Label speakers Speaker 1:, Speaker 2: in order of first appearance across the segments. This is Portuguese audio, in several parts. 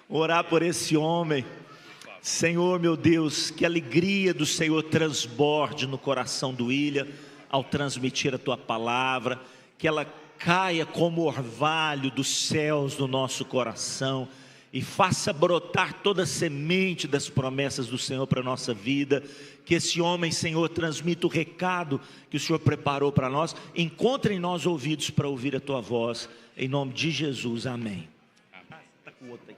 Speaker 1: orar por esse homem. Senhor, meu Deus, que a alegria do Senhor transborde no coração do William ao transmitir a tua palavra, que ela caia como orvalho dos céus no nosso coração e faça brotar toda a semente das promessas do Senhor para a nossa vida. Que esse homem, Senhor, transmita o recado que o Senhor preparou para nós. Encontre em nós ouvidos para ouvir a tua voz, em nome de Jesus, amém. Tá com o outro aí.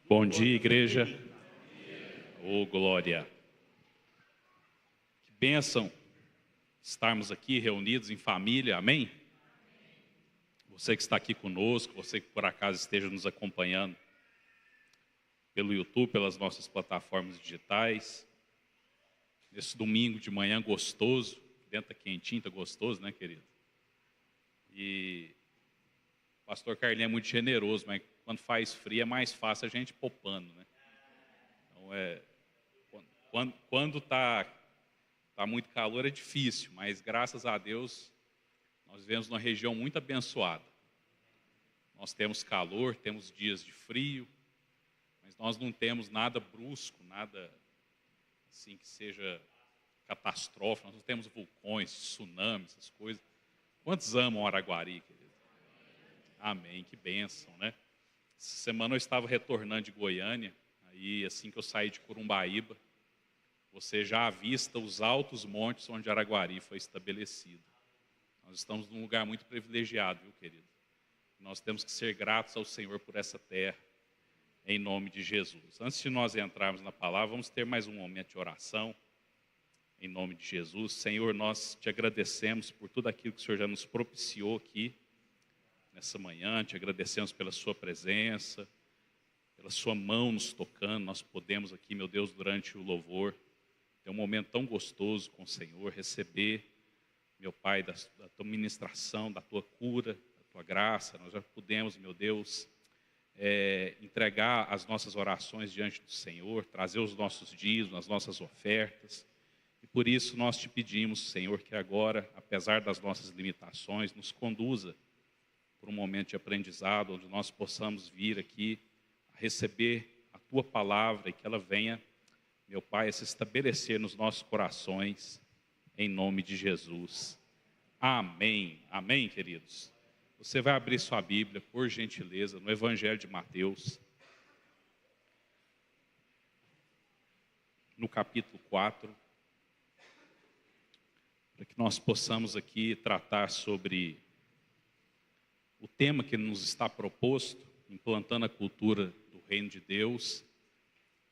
Speaker 2: Bom dia, igreja. Oh, glória. Que bênção estarmos aqui reunidos em família, amém? Você que está aqui conosco, você que por acaso esteja nos acompanhando pelo YouTube, pelas nossas plataformas digitais. Nesse domingo de manhã gostoso, dentro está quentinho, está gostoso, né, querido? E o pastor Carlinhos é muito generoso, mas quando faz frio é mais fácil a gente pôr pano, né? Então, quando tá muito calor é difícil, mas graças a Deus nós vivemos numa região muito abençoada. Nós temos calor, temos dias de frio, mas nós não temos nada brusco, nada assim que seja catastrófico. Nós não temos vulcões, tsunamis, essas coisas. Quantos amam Araguari, querido? Amém, que bênção, né? Essa semana eu estava retornando de Goiânia, aí assim que eu saí de Corumbaíba, você já avista os altos montes onde Araguari foi estabelecido. Nós estamos num lugar muito privilegiado, viu, querido? Nós temos que ser gratos ao Senhor por essa terra, em nome de Jesus. Antes de nós entrarmos na palavra, vamos ter mais um momento de oração, em nome de Jesus. Senhor, nós te agradecemos por tudo aquilo que o Senhor já nos propiciou aqui, nessa manhã. Te agradecemos pela sua presença, pela sua mão nos tocando. Nós podemos aqui, meu Deus, durante o louvor, ter um momento tão gostoso com o Senhor, receber, meu Pai, da tua ministração, da tua cura, da tua graça. Nós já podemos, meu Deus, entregar as nossas orações diante do Senhor, trazer os nossos dízimos, as nossas ofertas. E por isso nós te pedimos, Senhor, que agora, apesar das nossas limitações, nos conduza por um momento de aprendizado, onde nós possamos vir aqui a receber a tua palavra e que ela venha, meu Pai, a se estabelecer nos nossos corações, em nome de Jesus. Amém. Amém, queridos. Você vai abrir sua Bíblia, por gentileza, no Evangelho de Mateus, no capítulo 4, para que nós possamos aqui tratar sobre o tema que nos está proposto, implantando a cultura do reino de Deus,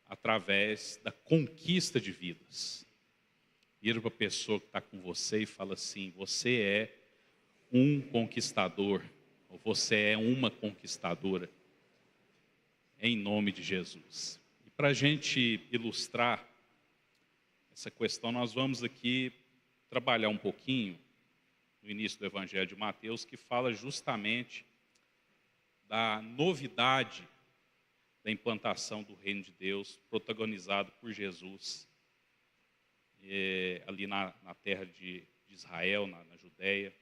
Speaker 2: através da conquista de vidas. Vira para a pessoa que está com você e fala assim: você é um conquistador, ou você é uma conquistadora, em nome de Jesus. E para a gente ilustrar essa questão, nós vamos aqui trabalhar um pouquinho no início do Evangelho de Mateus, que fala justamente da novidade da implantação do reino de Deus, protagonizado por Jesus, ali na terra de Israel, na Judéia,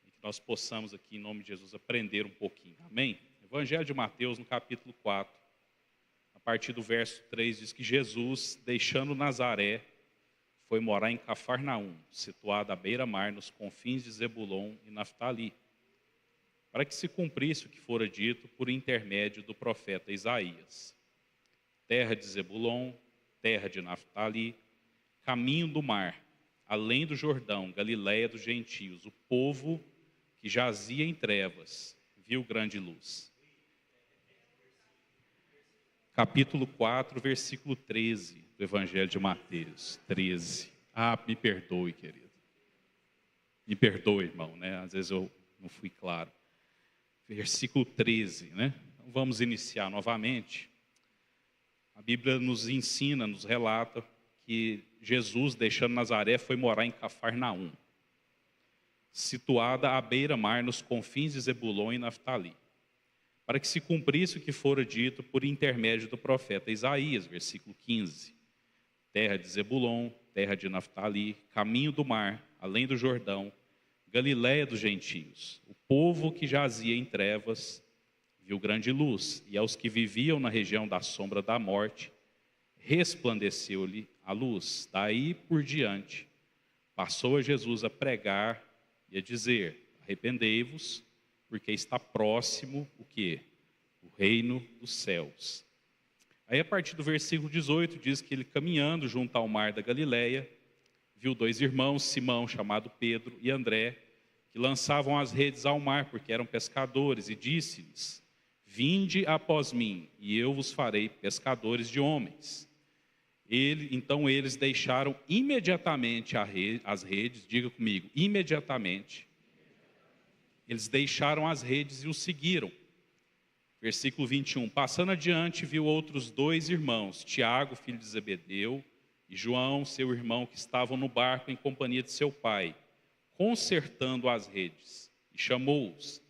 Speaker 2: e que nós possamos aqui, em nome de Jesus, aprender um pouquinho. Amém? Evangelho de Mateus, no capítulo 4, a partir do verso 3, diz que Jesus, deixando Nazaré, foi morar em Cafarnaum, situado à beira-mar, nos confins de Zebulon e Naftali, para que se cumprisse o que fora dito por intermédio do profeta Isaías. Terra de Zebulon, terra de Naftali, caminho do mar, além do Jordão, Galiléia dos gentios, o povo que jazia em trevas, viu grande luz. Capítulo 4, versículo 13 do Evangelho de Mateus, 13. Ah, me perdoe, querido. Me perdoe, irmão, né? Às vezes eu não fui claro. Versículo 13, né? Então, vamos iniciar novamente. A Bíblia nos ensina, nos relata que Jesus, deixando Nazaré, foi morar em Cafarnaum, situada à beira-mar, nos confins de Zebulon e Naftali, para que se cumprisse o que fora dito por intermédio do profeta Isaías, versículo 15. Terra de Zebulon, terra de Naftali, caminho do mar, além do Jordão, Galiléia dos gentios, o povo que jazia em trevas, viu grande luz, e aos que viviam na região da sombra da morte, resplandeceu-lhe a luz. Daí por diante, passou a Jesus a pregar e a dizer: arrependei-vos, porque está próximo o quê? O reino dos céus. Aí a partir do versículo 18 diz que ele, caminhando junto ao mar da Galileia, viu dois irmãos, Simão, chamado Pedro, e André, que lançavam as redes ao mar, porque eram pescadores, e disse-lhes: vinde após mim, e eu vos farei pescadores de homens. Então eles deixaram imediatamente as redes, diga comigo, imediatamente. Eles deixaram as redes e o seguiram. Versículo 21, passando adiante, viu outros dois irmãos, Tiago, filho de Zebedeu, e João, seu irmão, que estavam no barco em companhia de seu pai, consertando as redes, e chamou-os.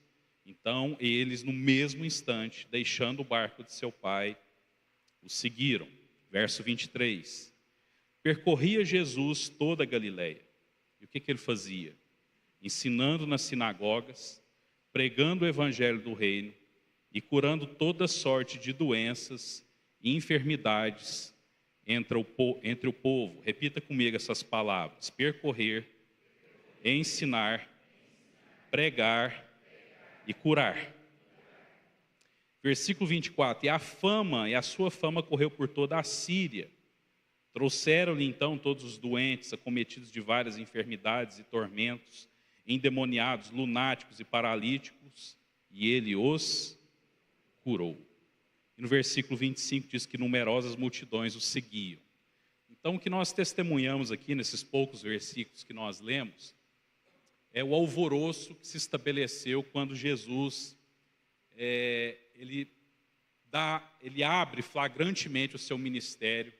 Speaker 2: Então eles, no mesmo instante, deixando o barco de seu pai, o seguiram. Verso 23, percorria Jesus toda a Galileia. E o que ele fazia? Ensinando nas sinagogas, pregando o evangelho do reino e curando toda sorte de doenças e enfermidades entre o povo. Repita comigo essas palavras: percorrer, ensinar, pregar e curar. Versículo 24, e a sua fama correu por toda a Síria. Trouxeram-lhe então todos os doentes, acometidos de várias enfermidades e tormentos, endemoniados, lunáticos e paralíticos, e ele os curou. E no versículo 25 diz que numerosas multidões o seguiam. Então o que nós testemunhamos aqui, nesses poucos versículos que nós lemos, é o alvoroço que se estabeleceu quando Jesus ele abre flagrantemente o seu ministério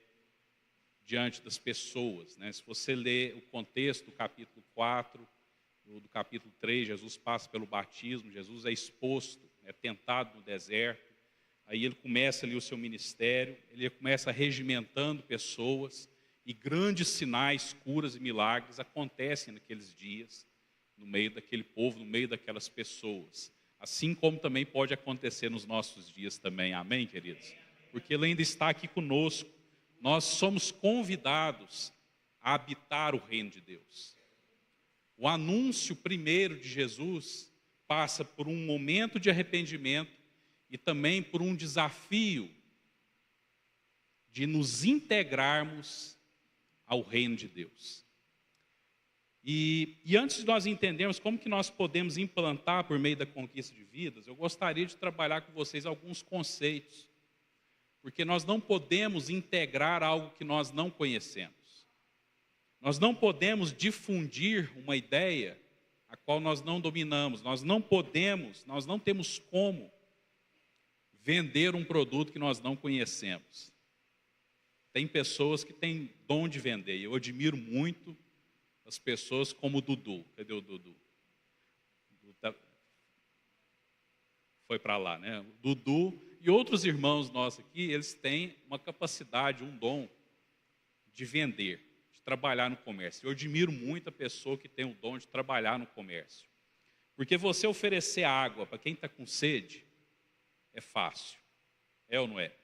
Speaker 2: diante das pessoas, né? Se você ler o contexto do capítulo 4, do capítulo 3, Jesus passa pelo batismo, Jesus é exposto, é tentado no deserto, aí ele começa ali o seu ministério, ele começa regimentando pessoas, e grandes sinais, curas e milagres acontecem naqueles dias, no meio daquele povo, no meio daquelas pessoas. Assim como também pode acontecer nos nossos dias também, amém, queridos? Porque ele ainda está aqui conosco. Nós somos convidados a habitar o reino de Deus. O anúncio primeiro de Jesus passa por um momento de arrependimento e também por um desafio de nos integrarmos ao reino de Deus. E antes de nós entendermos como que nós podemos implantar por meio da conquista de vidas, eu gostaria de trabalhar com vocês alguns conceitos, porque nós não podemos integrar algo que nós não conhecemos. Nós não podemos difundir uma ideia a qual nós não dominamos. Nós não temos como vender um produto que nós não conhecemos. Tem pessoas que têm dom de vender, e eu admiro muito as pessoas como o Dudu. Cadê o Dudu? Foi para lá, né? O Dudu e outros irmãos nossos aqui, eles têm uma capacidade, um dom de vender, de trabalhar no comércio. Eu admiro muito a pessoa que tem o dom de trabalhar no comércio. Porque você oferecer água para quem está com sede é fácil. É ou não é?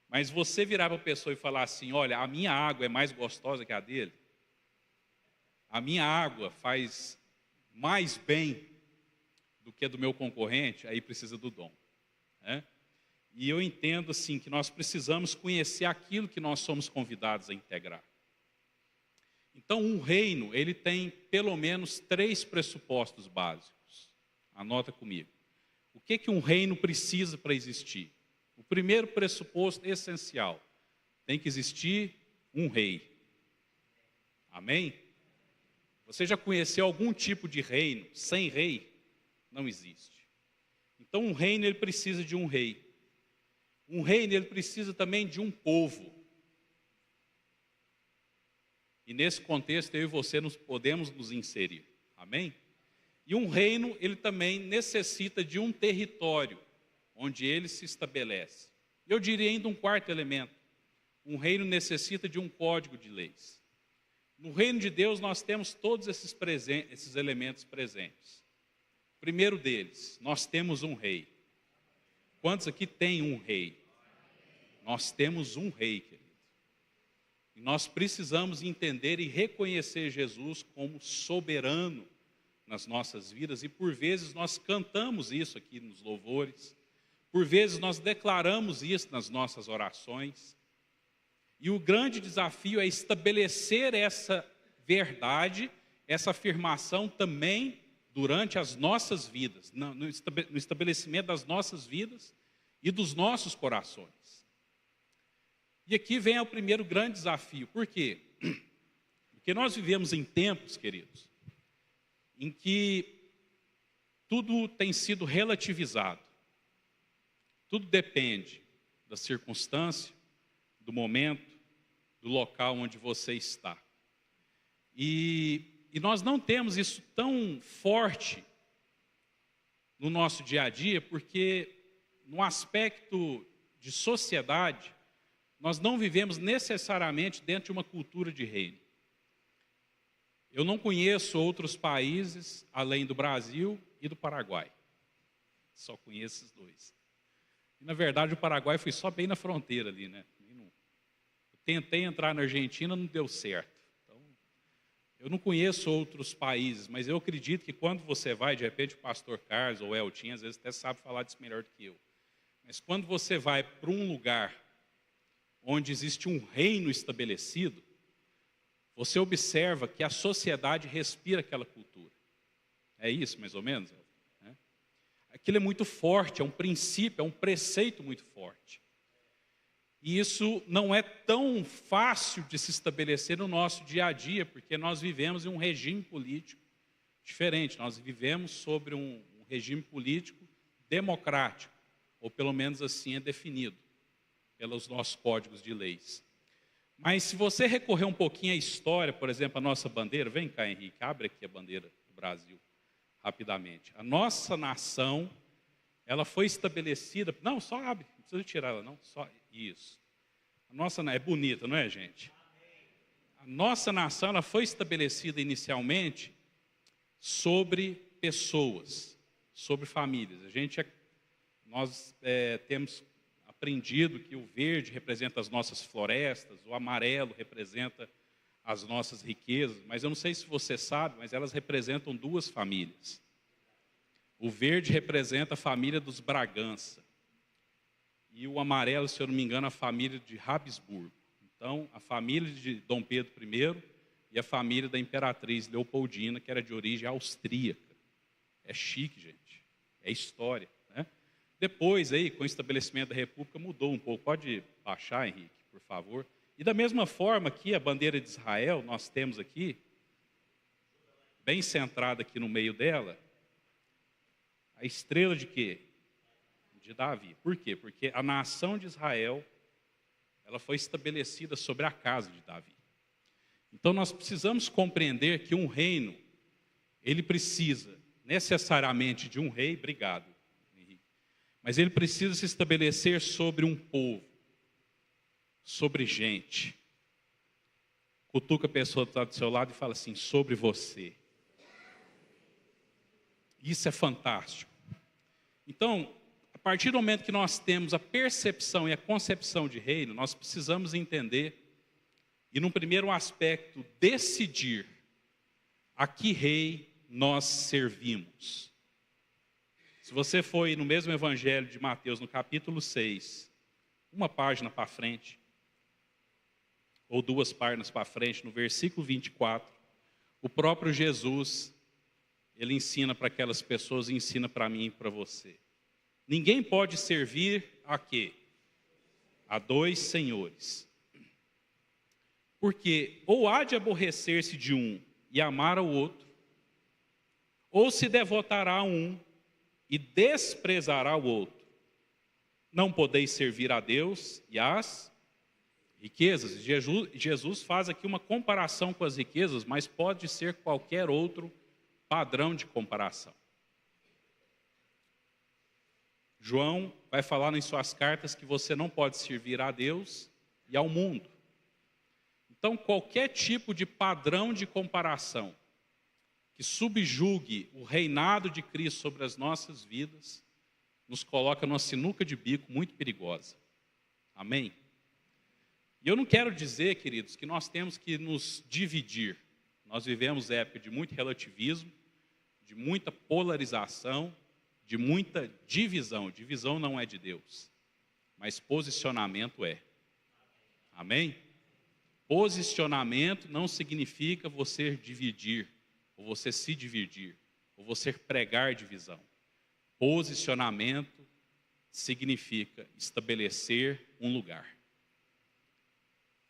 Speaker 2: Mas você virar para a pessoa e falar assim: olha, a minha água é mais gostosa que a dele, a minha água faz mais bem do que a do meu concorrente, aí precisa do dom, né? E eu entendo assim que nós precisamos conhecer aquilo que nós somos convidados a integrar. Então, um reino, ele tem pelo menos 3 pressupostos básicos. Anota comigo. O que um reino precisa para existir? O primeiro pressuposto essencial: tem que existir um rei. Amém? Você já conheceu algum tipo de reino sem rei? Não existe. Então, um reino, ele precisa de um rei. Um reino, ele precisa também de um povo. E nesse contexto, eu e você podemos nos inserir. Amém? E um reino, ele também necessita de um território onde ele se estabelece. Eu diria ainda um quarto elemento: um reino necessita de um código de leis. No reino de Deus nós temos todos esses elementos presentes. O primeiro deles, nós temos um rei. Quantos aqui tem um rei? Nós temos um rei, querido. E nós precisamos entender e reconhecer Jesus como soberano nas nossas vidas. E por vezes nós cantamos isso aqui nos louvores. Por vezes nós declaramos isso nas nossas orações. E o grande desafio é estabelecer essa verdade, essa afirmação também durante as nossas vidas, no estabelecimento das nossas vidas e dos nossos corações. E aqui vem o primeiro grande desafio. Por quê? Porque nós vivemos em tempos, queridos, em que tudo tem sido relativizado. Tudo depende da circunstância, do momento, do local onde você está. E nós não temos isso tão forte no nosso dia a dia, porque no aspecto de sociedade, nós não vivemos necessariamente dentro de uma cultura de reino. Eu não conheço outros países, além do Brasil e do Paraguai. Só conheço esses dois. E, na verdade, o Paraguai foi só bem na fronteira ali, né? Eu tentei entrar na Argentina, não deu certo. Então, eu não conheço outros países, mas eu acredito que quando você vai, de repente o pastor Carlos ou o Eltinho, às vezes até sabe falar disso melhor do que eu. Mas quando você vai para um lugar onde existe um reino estabelecido, você observa que a sociedade respira aquela cultura. É isso, mais ou menos? Né? Aquilo é muito forte, é um princípio, é um preceito muito forte. E isso não é tão fácil de se estabelecer no nosso dia a dia, porque nós vivemos em um regime político diferente. Nós vivemos sobre um regime político democrático, ou pelo menos assim é definido pelos nossos códigos de leis. Mas se você recorrer um pouquinho à história, por exemplo, a nossa bandeira, vem cá, Henrique, abre aqui a bandeira do Brasil, rapidamente. A nossa nação, ela foi estabelecida, não, só abre, não precisa tirar ela não, só isso. A nossa, é bonita, não é, gente? A nossa nação, ela foi estabelecida inicialmente sobre pessoas, sobre famílias. Nós temos aprendido que o verde representa as nossas florestas, o amarelo representa as nossas riquezas, mas eu não sei se você sabe, mas elas representam duas famílias. O verde representa a família dos Bragança, e o amarelo, se eu não me engano, a família de Habsburgo. Então, a família de Dom Pedro I e a família da Imperatriz Leopoldina, que era de origem austríaca. É chique, gente, é história. Depois, aí, com o estabelecimento da República, mudou um pouco. Pode baixar, Henrique, por favor. E da mesma forma, aqui, a bandeira de Israel, nós temos aqui, bem centrada aqui no meio dela, a estrela de quê? De Davi. Por quê? Porque a nação de Israel, ela foi estabelecida sobre a casa de Davi. Então, nós precisamos compreender que um reino, ele precisa necessariamente de um rei, obrigado, mas ele precisa se estabelecer sobre um povo, sobre gente. Cutuca a pessoa que está do seu lado e fala assim, sobre você. Isso é fantástico. Então, a partir do momento que nós temos a percepção e a concepção de reino, nós precisamos entender, e num primeiro aspecto, decidir a que rei nós servimos. Se você for no mesmo evangelho de Mateus, no capítulo 6, uma página para frente, ou duas páginas para frente, no versículo 24, o próprio Jesus, ele ensina para aquelas pessoas e ensina para mim e para você. Ninguém pode servir a quê? A dois senhores. Porque ou há de aborrecer-se de um e amar ao outro, ou se devotará a um e desprezará o outro. Não podeis servir a Deus e às riquezas. Jesus faz aqui uma comparação com as riquezas, mas pode ser qualquer outro padrão de comparação. João vai falar em suas cartas que você não pode servir a Deus e ao mundo. Então, qualquer tipo de padrão de comparação que subjugue o reinado de Cristo sobre as nossas vidas, nos coloca numa sinuca de bico muito perigosa. Amém? E eu não quero dizer, queridos, que nós temos que nos dividir. Nós vivemos época de muito relativismo, de muita polarização, de muita divisão. Divisão não é de Deus, mas posicionamento é. Amém? Posicionamento não significa você dividir, ou você se dividir, ou você pregar divisão. Posicionamento significa estabelecer um lugar.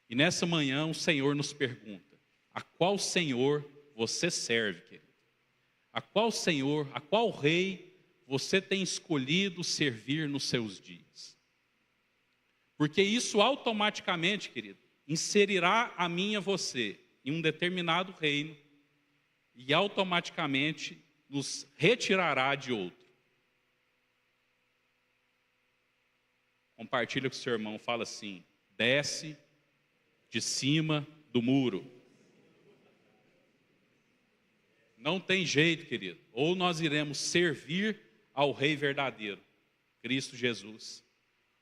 Speaker 2: E nessa manhã o Senhor nos pergunta: a qual Senhor você serve, querido? A qual Senhor, a qual Rei você tem escolhido servir nos seus dias? Porque isso automaticamente, querido, inserirá a mim e a você em um determinado reino e automaticamente nos retirará de outro. Compartilha com o seu irmão, fala assim: desce de cima do muro. Não tem jeito, querido. Ou nós iremos servir ao Rei verdadeiro, Cristo Jesus,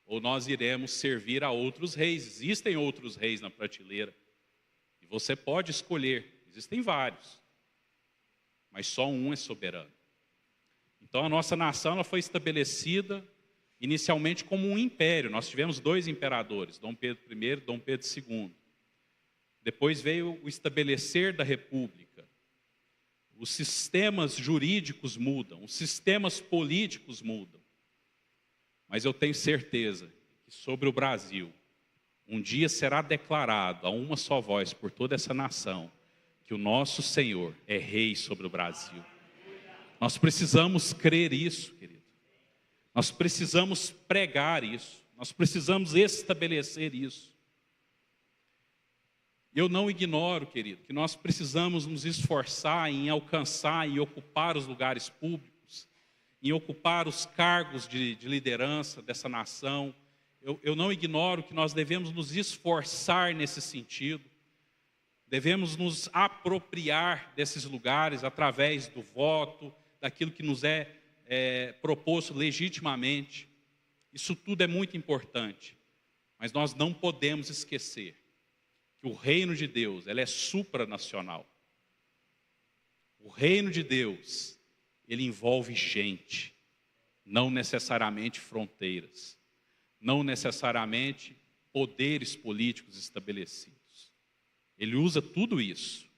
Speaker 2: ou nós iremos servir a outros reis. Existem outros reis na prateleira, e você pode escolher. Existem vários, mas só um é soberano. Então a nossa nação ela foi estabelecida inicialmente como um império. Nós tivemos 2 imperadores, Dom Pedro I e Dom Pedro II. Depois veio o estabelecer da república. Os sistemas jurídicos mudam, os sistemas políticos mudam. Mas eu tenho certeza que sobre o Brasil, um dia será declarado a uma só voz por toda essa nação, que o nosso Senhor é Rei sobre o Brasil. Nós precisamos crer isso, querido. Nós precisamos pregar isso. Nós precisamos estabelecer isso. Eu não ignoro, querido, que nós precisamos nos esforçar em alcançar e ocupar os lugares públicos, em ocupar os cargos de liderança dessa nação. Eu não ignoro que nós devemos nos esforçar nesse sentido. Devemos nos apropriar desses lugares através do voto, daquilo que nos é proposto legitimamente. Isso tudo é muito importante, mas nós não podemos esquecer que o reino de Deus, ele é supranacional. O reino de Deus, ele envolve gente, não necessariamente fronteiras, não necessariamente poderes políticos estabelecidos. Ele usa tudo isso,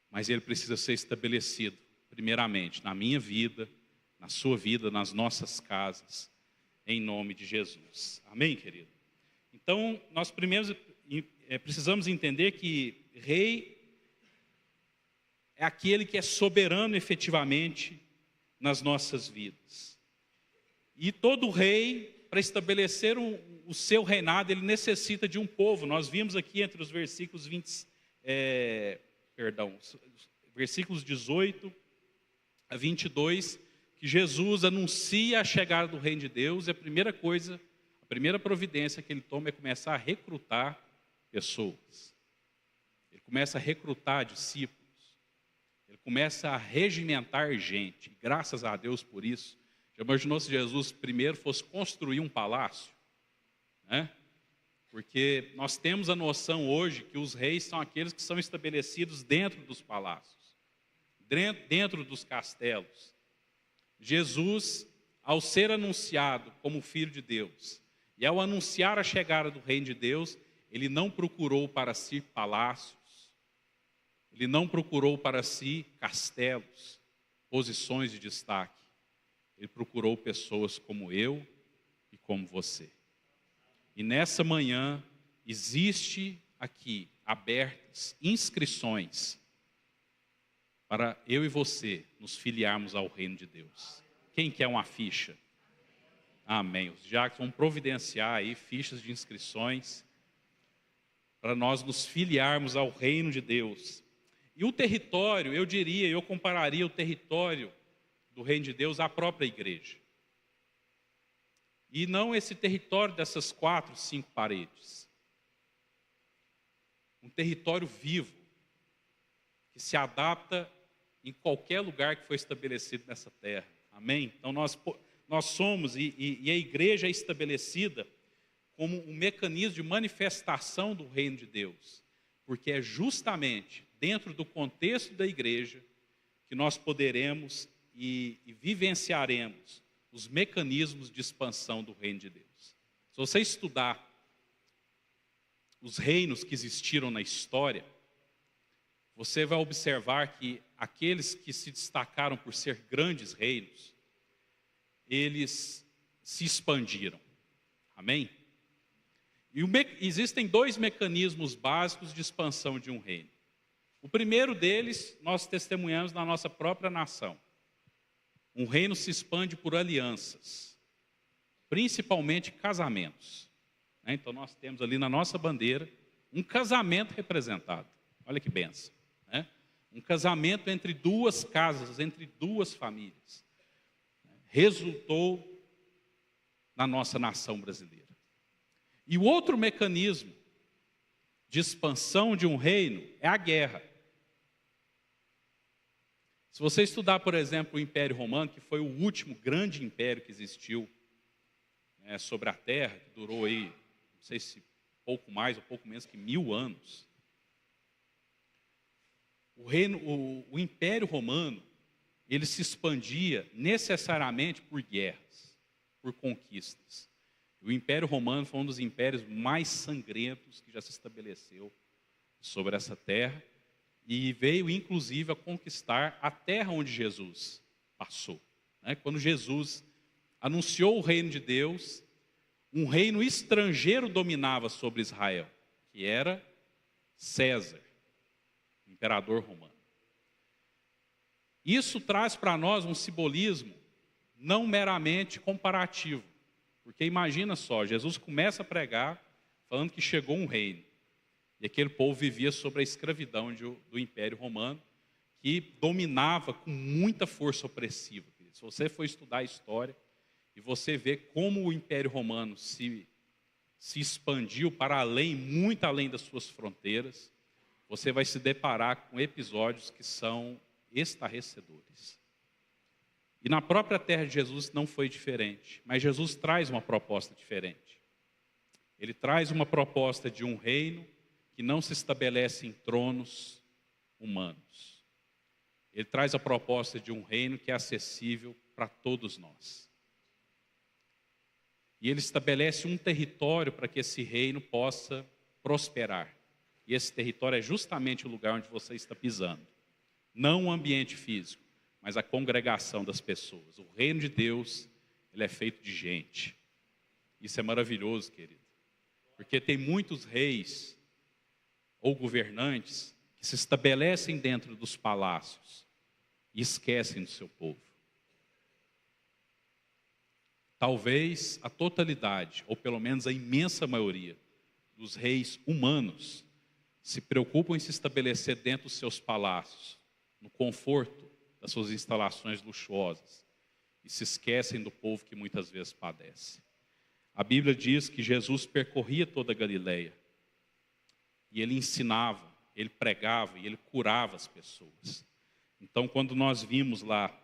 Speaker 2: mas ele precisa ser estabelecido, primeiramente, na minha vida, na sua vida, nas nossas casas, em nome de Jesus. Amém, querido? Então, nós primeiro precisamos entender que rei é aquele que é soberano efetivamente nas nossas vidas. E todo rei, para estabelecer o seu reinado, ele necessita de um povo. Nós vimos aqui entre os versículos versículos 18 a 22, que Jesus anuncia a chegada do reino de Deus, e a primeira providência que ele toma é começar a recrutar pessoas. Ele começa a recrutar discípulos. Ele começa a regimentar gente. Graças a Deus por isso. Já imaginou se Jesus primeiro fosse construir um palácio? Né? Porque nós temos a noção hoje que os reis são aqueles que são estabelecidos dentro dos palácios, dentro dos castelos. Jesus, ao ser anunciado como Filho de Deus, e ao anunciar a chegada do reino de Deus, ele não procurou para si palácios, ele não procurou para si castelos, posições de destaque. Ele procurou pessoas como eu e como você. E nessa manhã, existe aqui abertas inscrições para eu e você nos filiarmos ao reino de Deus. Quem quer uma ficha? Amém. Os diáconos vão providenciar aí fichas de inscrições para nós nos filiarmos ao reino de Deus. E o território, eu compararia o território do reino de Deus à própria igreja. E não esse território dessas 4, 5 paredes. Um território vivo, que se adapta em qualquer lugar que foi estabelecido nessa terra. Amém? Então nós nós somos, e a igreja é estabelecida como um mecanismo de manifestação do reino de Deus, porque é justamente dentro do contexto da igreja que nós poderemos e vivenciaremos os mecanismos de expansão do reino de Deus. Se você estudar os reinos que existiram na história, você vai observar que aqueles que se destacaram por ser grandes reinos, eles se expandiram. Amém? E existem dois mecanismos básicos de expansão de um reino. O primeiro deles, nós testemunhamos na nossa própria nação. Um reino se expande por alianças, principalmente casamentos. Então nós temos ali na nossa bandeira um casamento representado. Olha que bênção. Um casamento entre duas casas, entre duas famílias. Resultou na nossa nação brasileira. E o outro mecanismo de expansão de um reino é a guerra. Se você estudar, por exemplo, o Império Romano, que foi o último grande império que existiu sobre a Terra, que durou aí, não sei se pouco mais ou pouco menos que 1000 anos. O Império Romano, ele se expandia necessariamente por guerras, por conquistas. O Império Romano foi um dos impérios mais sangrentos que já se estabeleceu sobre essa terra e veio, inclusive, a conquistar a terra onde Jesus passou. Quando Jesus anunciou o reino de Deus, um reino estrangeiro dominava sobre Israel, que era César, o imperador romano. Isso traz para nós um simbolismo não meramente comparativo. Porque imagina só, Jesus começa a pregar falando que chegou um reino. E aquele povo vivia sob a escravidão do Império Romano, que dominava com muita força opressiva. Se você for estudar a história e você vê como o Império Romano se expandiu para além, muito além das suas fronteiras, você vai se deparar com episódios que são estarrecedores. E na própria terra de Jesus não foi diferente, mas Jesus traz uma proposta diferente. Ele traz uma proposta de um reino que não se estabelece em tronos humanos. Ele traz a proposta de um reino que é acessível para todos nós. E ele estabelece um território para que esse reino possa prosperar. E esse território é justamente o lugar onde você está pisando. Não o ambiente físico, mas a congregação das pessoas. O reino de Deus, ele é feito de gente. Isso é maravilhoso, querido. Porque tem muitos reis ou governantes que se estabelecem dentro dos palácios e esquecem do seu povo. Talvez a totalidade, ou pelo menos a imensa maioria, dos reis humanos se preocupam em se estabelecer dentro dos seus palácios, no conforto das suas instalações luxuosas, e se esquecem do povo que muitas vezes padece. A Bíblia diz que Jesus percorria toda a Galileia, e ele ensinava, ele pregava e ele curava as pessoas. Então, quando nós vimos lá,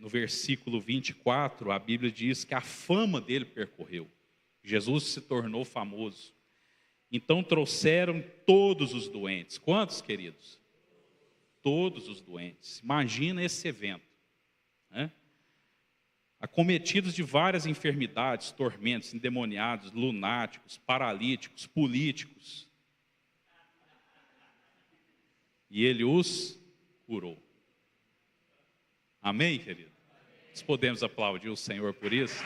Speaker 2: no versículo 24, a Bíblia diz que a fama dele percorreu. Jesus se tornou famoso. Então trouxeram todos os doentes. Quantos, queridos? Todos os doentes. Imagina esse evento, acometidos de várias enfermidades, tormentos, endemoniados, lunáticos, paralíticos, políticos. E ele os curou. Amém, querido? Nós podemos aplaudir o Senhor por isso?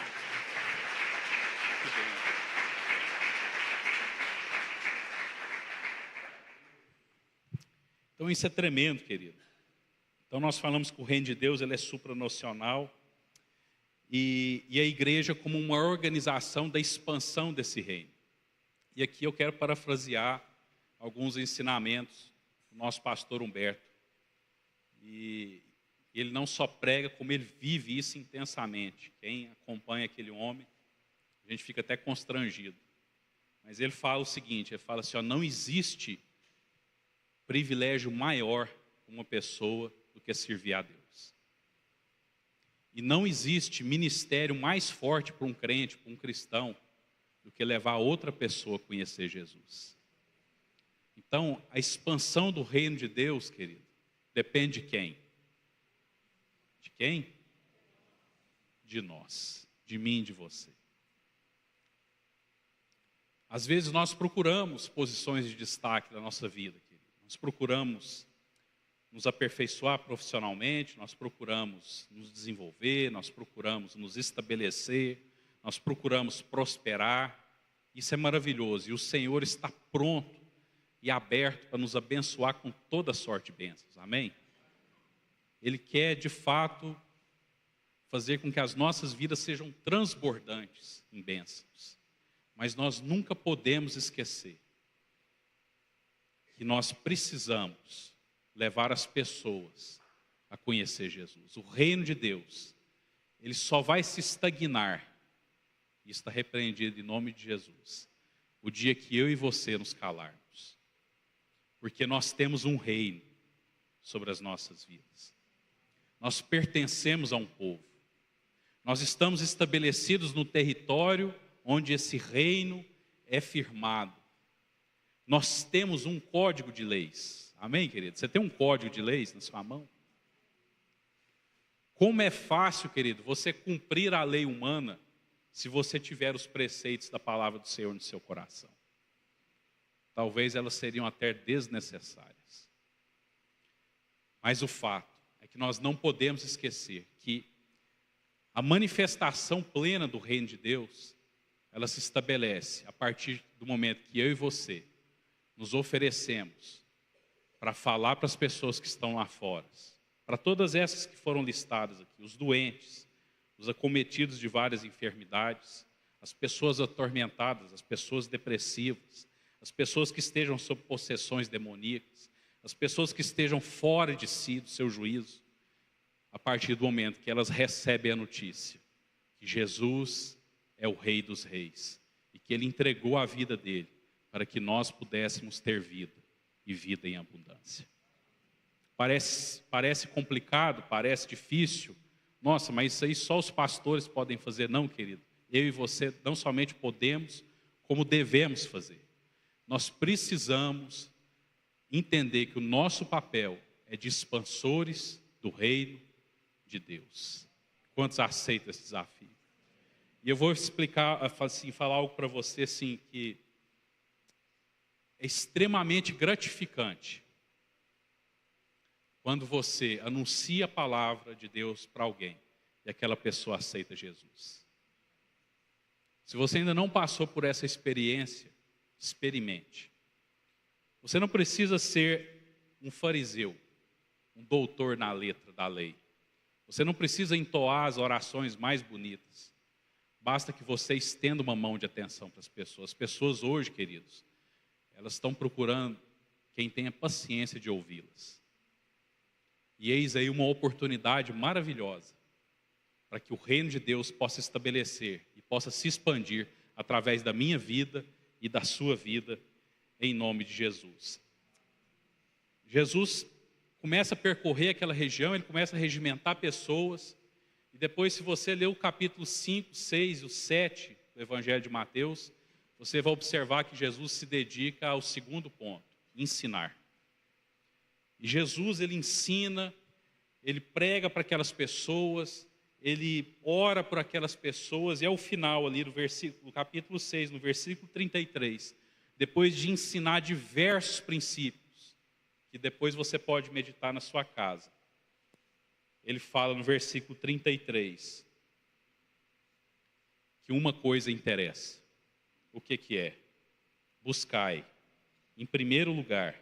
Speaker 2: Então isso é tremendo, querido. Então nós falamos que o reino de Deus ele é supranacional e a igreja como uma organização da expansão desse reino. E aqui eu quero parafrasear alguns ensinamentos do nosso pastor Humberto. E ele não só prega, como ele vive isso intensamente. Quem acompanha aquele homem, a gente fica até constrangido. Mas ele fala o seguinte, ele fala assim, não existe privilégio maior para uma pessoa do que servir a Deus. E não existe ministério mais forte para um crente, para um cristão, do que levar outra pessoa a conhecer Jesus. Então, a expansão do reino de Deus, querido, depende de quem? De quem? De nós, de mim e de você. Às vezes nós procuramos posições de destaque da nossa vida, querido. Nós procuramos nos aperfeiçoar profissionalmente, nós procuramos nos desenvolver, nós procuramos nos estabelecer, nós procuramos prosperar. Isso é maravilhoso e o Senhor está pronto e aberto para nos abençoar com toda sorte de bênçãos, amém? Ele quer de fato fazer com que as nossas vidas sejam transbordantes em bênçãos, mas nós nunca podemos esquecer que nós precisamos levar as pessoas a conhecer Jesus. O reino de Deus, ele só vai se estagnar, e está repreendido em nome de Jesus, o dia que eu e você nos calarmos. Porque nós temos um reino sobre as nossas vidas. Nós pertencemos a um povo. Nós estamos estabelecidos no território onde esse reino é firmado. Nós temos um código de leis. Amém, querido? Você tem um código de leis na sua mão? Como é fácil, querido, você cumprir a lei humana se você tiver os preceitos da palavra do Senhor no seu coração. Talvez elas seriam até desnecessárias. Mas o fato é que nós não podemos esquecer que a manifestação plena do reino de Deus, ela se estabelece a partir do momento que eu e você nos oferecemos para falar para as pessoas que estão lá fora, para todas essas que foram listadas aqui, os doentes, os acometidos de várias enfermidades, as pessoas atormentadas, as pessoas depressivas, as pessoas que estejam sob possessões demoníacas, as pessoas que estejam fora de si, do seu juízo, a partir do momento que elas recebem a notícia que Jesus é o Rei dos Reis e que Ele entregou a vida dele para que nós pudéssemos ter vida e vida em abundância. Parece complicado, parece difícil. Nossa, mas isso aí só os pastores podem fazer. Não, querido. Eu e você não somente podemos, como devemos fazer. Nós precisamos entender que o nosso papel é de expansores do reino de Deus. Quantos aceitam esse desafio? E eu vou explicar, assim, falar algo para você assim, que é extremamente gratificante quando você anuncia a palavra de Deus para alguém e aquela pessoa aceita Jesus. Se você ainda não passou por essa experiência, experimente. Você não precisa ser um fariseu, um doutor na letra da lei. Você não precisa entoar as orações mais bonitas. Basta que você estenda uma mão de atenção para as pessoas. As pessoas hoje, queridos, elas estão procurando quem tenha paciência de ouvi-las. E eis aí uma oportunidade maravilhosa para que o reino de Deus possa estabelecer e possa se expandir através da minha vida e da sua vida, em nome de Jesus. Jesus começa a percorrer aquela região, ele começa a regimentar pessoas, e depois, se você ler o capítulo 5, 6 e o 7 do Evangelho de Mateus, você vai observar que Jesus se dedica ao segundo ponto, ensinar. E Jesus, ele ensina, ele prega para aquelas pessoas, ele ora por aquelas pessoas, e ao final ali no capítulo 6, no versículo 33, depois de ensinar diversos princípios, que depois você pode meditar na sua casa, ele fala no versículo 33, que uma coisa interessa. O que é? Buscai, em primeiro lugar,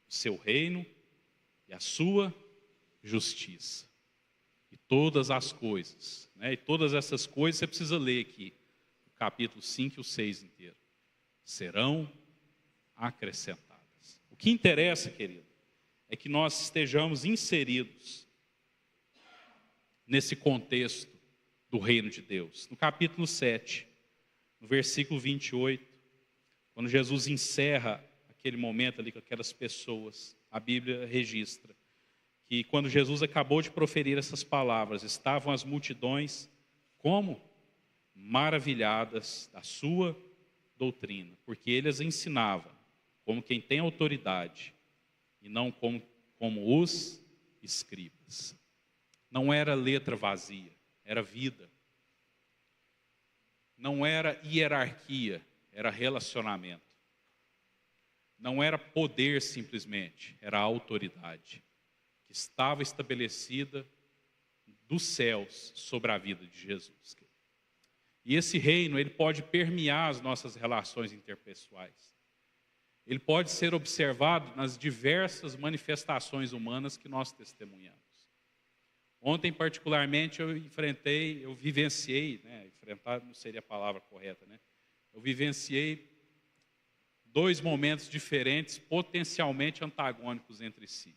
Speaker 2: o seu reino e a sua justiça. E todas as coisas, né? E todas essas coisas você precisa ler aqui, o capítulo 5 e o 6 inteiro, serão acrescentadas. O que interessa, querido, é que nós estejamos inseridos nesse contexto do reino de Deus. No capítulo 7, no versículo 28, quando Jesus encerra aquele momento ali com aquelas pessoas, a Bíblia registra que quando Jesus acabou de proferir essas palavras, estavam as multidões como maravilhadas da sua doutrina, porque ele as ensinava como quem tem autoridade e não como os escribas. Não era letra vazia, era vida. Não era hierarquia, era relacionamento. Não era poder simplesmente, era autoridade que estava estabelecida dos céus sobre a vida de Jesus. E esse reino, ele pode permear as nossas relações interpessoais. Ele pode ser observado nas diversas manifestações humanas que nós testemunhamos. Ontem, particularmente, eu vivenciei, enfrentar não seria a palavra correta, eu vivenciei 2 momentos diferentes, potencialmente antagônicos entre si.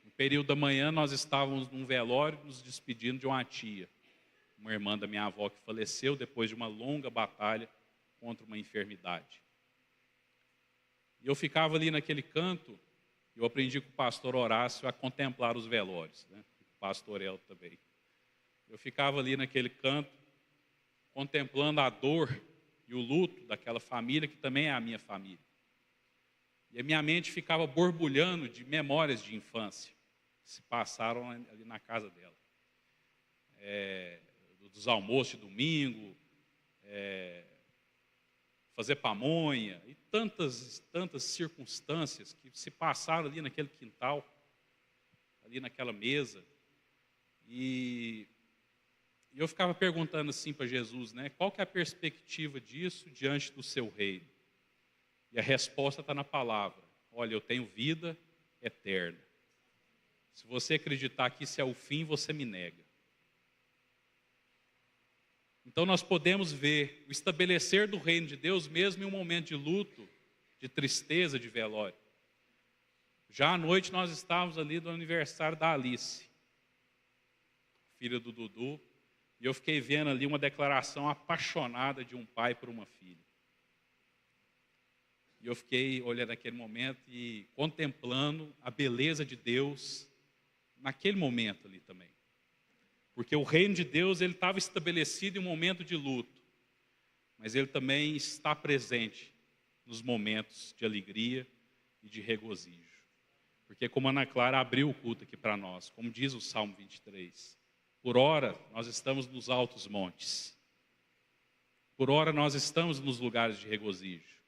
Speaker 2: No período da manhã, nós estávamos num velório, nos despedindo de uma tia, uma irmã da minha avó que faleceu depois de uma longa batalha contra uma enfermidade. E eu ficava ali naquele canto, eu aprendi com o pastor Horácio a contemplar os velórios, o pastor El também. Eu ficava ali naquele canto, contemplando a dor e o luto daquela família, que também é a minha família. E a minha mente ficava borbulhando de memórias de infância, que se passaram ali na casa dela. Dos almoços de domingo, fazer pamonha, e tantas circunstâncias que se passaram ali naquele quintal, ali naquela mesa. E eu ficava perguntando assim para Jesus, qual que é a perspectiva disso diante do seu reino? E a resposta está na palavra: olha, eu tenho vida eterna. Se você acreditar que isso é o fim, você me nega. Então nós podemos ver o estabelecer do reino de Deus mesmo em um momento de luto, de tristeza, de velório. Já à noite nós estávamos ali no aniversário da Alice, filha do Dudu, e eu fiquei vendo ali uma declaração apaixonada de um pai por uma filha. E eu fiquei olhando aquele momento e contemplando a beleza de Deus naquele momento ali também. Porque o reino de Deus, ele estava estabelecido em um momento de luto, mas ele também está presente nos momentos de alegria e de regozijo. Porque como a Ana Clara abriu o culto aqui para nós, como diz o Salmo 23, por ora nós estamos nos altos montes, por ora nós estamos nos lugares de regozijo,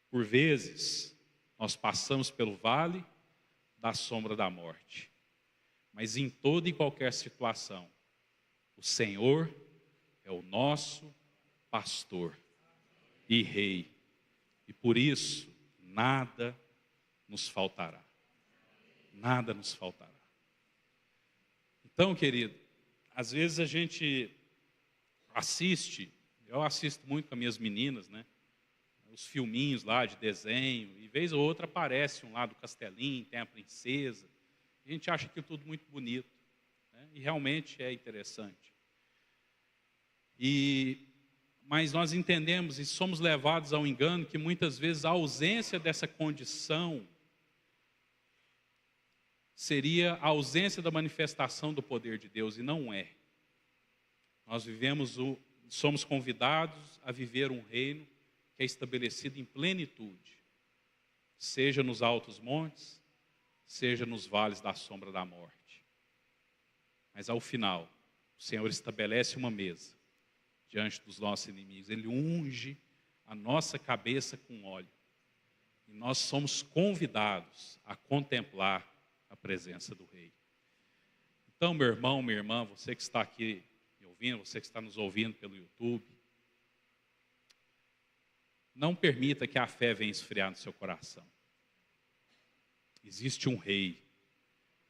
Speaker 2: por vezes nós passamos pelo vale da sombra da morte, mas em toda e qualquer situação, o Senhor é o nosso pastor e rei, e por isso nada nos faltará. Nada nos faltará. Então, querido, às vezes a gente eu assisto muito com as minhas meninas, os filminhos lá de desenho, e vez ou outra aparece um lá do Castelinho, tem a princesa. A gente acha aquilo tudo muito bonito, e realmente é interessante. Mas nós entendemos e somos levados ao engano que muitas vezes a ausência dessa condição seria a ausência da manifestação do poder de Deus, e não é. Nós somos convidados a viver um reino que é estabelecido em plenitude, seja nos altos montes, seja nos vales da sombra da morte. Mas ao final, o Senhor estabelece uma mesa diante dos nossos inimigos. Ele unge a nossa cabeça com óleo. E nós somos convidados a contemplar a presença do Rei. Então, meu irmão, minha irmã, você que está aqui me ouvindo, você que está nos ouvindo pelo YouTube, não permita que a fé venha esfriar no seu coração. Existe um rei,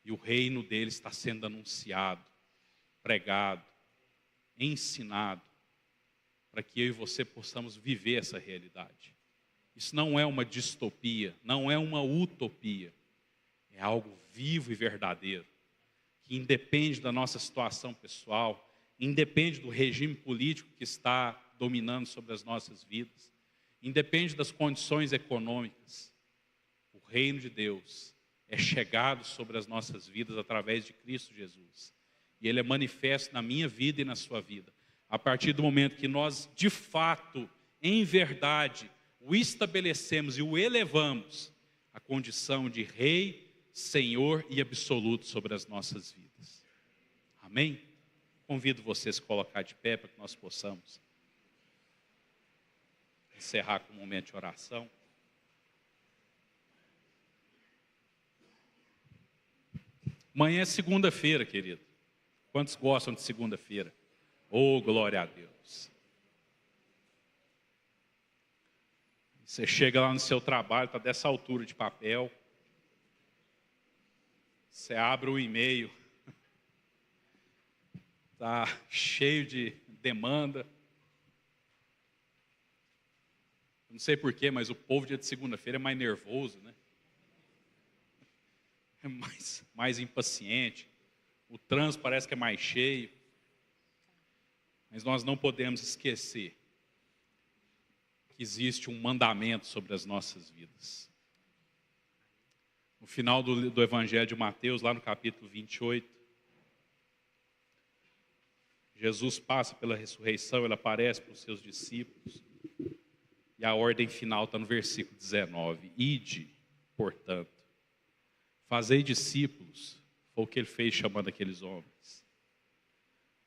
Speaker 2: e o reino dele está sendo anunciado, pregado, ensinado, para que eu e você possamos viver essa realidade. Isso não é uma distopia, não é uma utopia, é algo vivo e verdadeiro, que independe da nossa situação pessoal, independe do regime político que está dominando sobre as nossas vidas, independe das condições econômicas. O reino de Deus é chegado sobre as nossas vidas através de Cristo Jesus. E Ele é manifesto na minha vida e na sua vida. A partir do momento que nós, de fato, em verdade, o estabelecemos e o elevamos à condição de Rei, Senhor e absoluto sobre as nossas vidas. Amém? Convido você a se colocar de pé para que nós possamos encerrar com um momento de oração. Amanhã é segunda-feira, querido. Quantos gostam de segunda-feira? Oh, glória a Deus. Você chega lá no seu trabalho, está dessa altura de papel. Você abre o e-mail. Está cheio de demanda. Não sei porquê, mas o povo dia de segunda-feira é mais nervoso, né? É mais impaciente. O trânsito parece que é mais cheio. Mas nós não podemos esquecer que existe um mandamento sobre as nossas vidas. No final do Evangelho de Mateus, lá no capítulo 28, Jesus passa pela ressurreição, ele aparece para os seus discípulos. E a ordem final está no versículo 19. Ide, portanto, fazei discípulos. Foi o que ele fez chamando aqueles homens.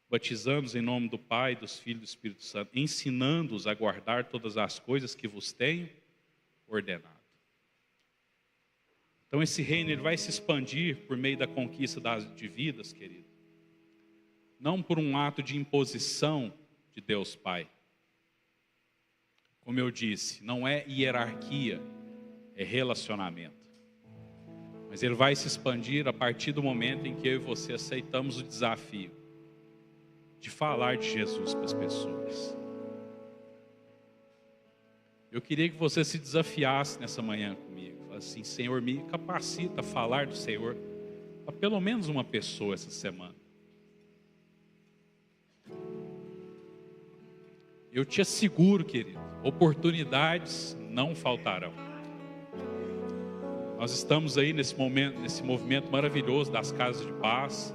Speaker 2: Batizando-os em nome do Pai, dos Filhos e do Espírito Santo, ensinando-os a guardar todas as coisas que vos tenho ordenado. Então esse reino ele vai se expandir por meio da conquista de vidas, querido. Não por um ato de imposição de Deus Pai. Como eu disse, não é hierarquia, é relacionamento. Mas ele vai se expandir a partir do momento em que eu e você aceitamos o desafio de falar de Jesus para as pessoas. Eu queria que você se desafiasse nessa manhã comigo. Falasse assim, Senhor, me capacita a falar do Senhor para pelo menos uma pessoa essa semana. Eu te asseguro, querido, oportunidades não faltarão. Nós estamos aí nesse movimento maravilhoso das casas de paz.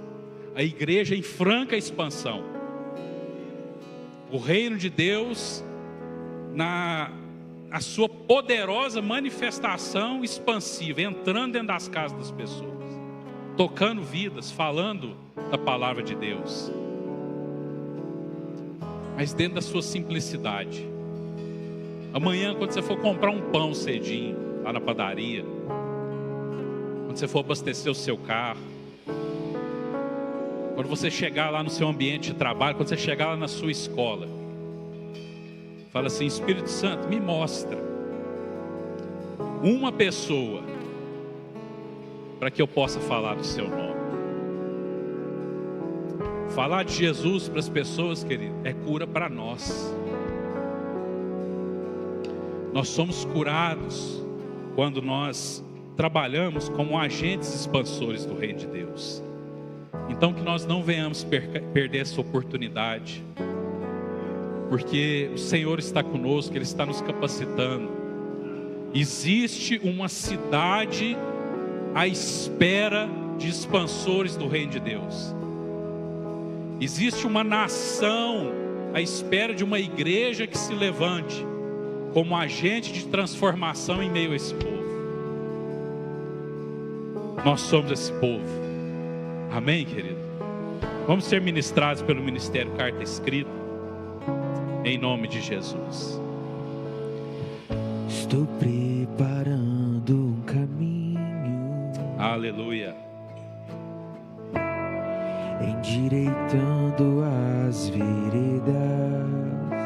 Speaker 2: A igreja em franca expansão. O reino de Deus na sua poderosa manifestação expansiva, entrando dentro das casas das pessoas, tocando vidas, falando da palavra de Deus. Mas dentro da sua simplicidade. Amanhã, quando você for comprar um pão cedinho, lá na padaria, quando você for abastecer o seu carro, quando você chegar lá no seu ambiente de trabalho, quando você chegar lá na sua escola, fala assim, Espírito Santo, me mostra uma pessoa para que eu possa falar do seu nome. Falar de Jesus para as pessoas, querido, é cura para nós. Nós somos curados quando nós trabalhamos como agentes expansores do reino de Deus. Então que nós não venhamos perder essa oportunidade, porque o Senhor está conosco, Ele está nos capacitando. Existe uma cidade à espera de expansores do reino de Deus. Existe uma nação à espera de uma igreja que se levante como agente de transformação em meio a esse povo. Nós somos esse povo. Amém, querido? Vamos ser ministrados pelo Ministério Carta Escrita, em nome de Jesus.
Speaker 3: Estou preparando um caminho,
Speaker 2: Aleluia.
Speaker 3: endireitando as veredas.